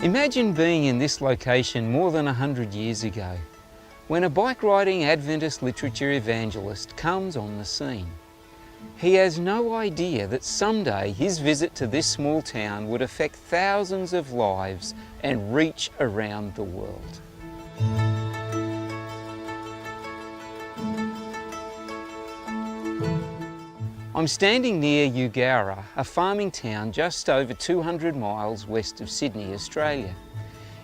Imagine being in this location more than 100 years ago, when a bike-riding Adventist literature evangelist comes on the scene. He has no idea that someday his visit to this small town would affect thousands of lives and reach around the world. I'm standing near Eugowra, a farming town just over 200 miles west of Sydney, Australia.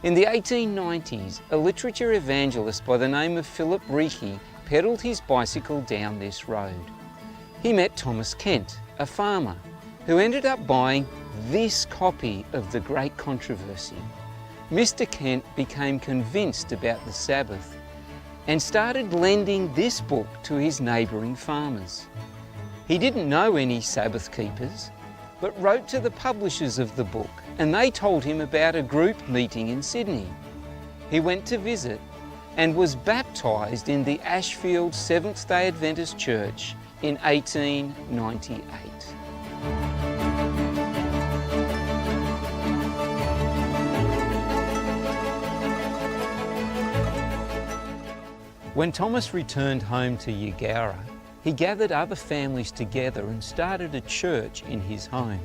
In the 1890s, a literature evangelist by the name of Philip Reiki pedalled his bicycle down this road. He met Thomas Kent, a farmer, who ended up buying this copy of The Great Controversy. Mr. Kent became convinced about the Sabbath and started lending this book to his neighbouring farmers. He didn't know any Sabbath keepers, but wrote to the publishers of the book, and they told him about a group meeting in Sydney. He went to visit and was baptised in the Ashfield Seventh-day Adventist Church in 1898. When Thomas returned home to Eugowra, he gathered other families together and started a church in his home.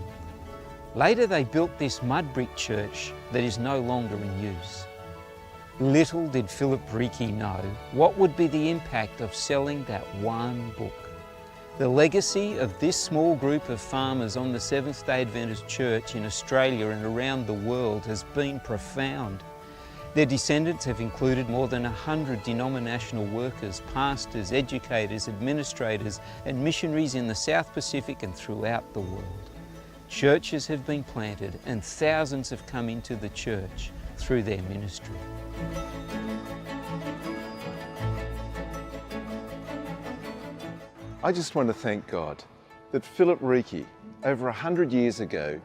Later they built this mud brick church that is no longer in use. Little did Philip Reiki know what would be the impact of selling that one book. The legacy of this small group of farmers on the Seventh-day Adventist Church in Australia and around the world has been profound. Their descendants have included more than 100 denominational workers, pastors, educators, administrators and missionaries in the South Pacific and throughout the world. Churches have been planted and thousands have come into the church through their ministry. I just want to thank God that Philip Reiki, over 100 years ago,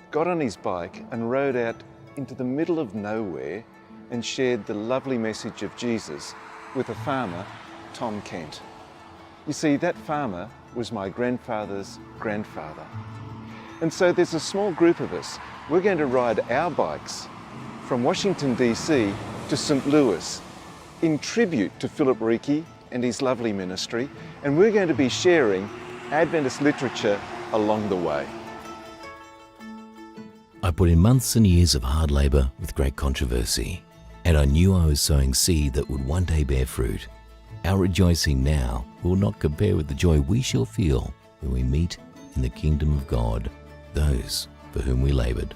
got on his bike and rode out into the middle of nowhere and shared the lovely message of Jesus with a farmer, Tom Kent. You see, that farmer was my grandfather's grandfather. And so there's a small group of us. We're going to ride our bikes from Washington, DC to St. Louis in tribute to Philip Reiki and his lovely ministry, and we're going to be sharing Adventist literature along the way. I put in months and years of hard labour with great controversy, and I knew I was sowing seed that would one day bear fruit. Our rejoicing now will not compare with the joy we shall feel when we meet in the kingdom of God those for whom we laboured.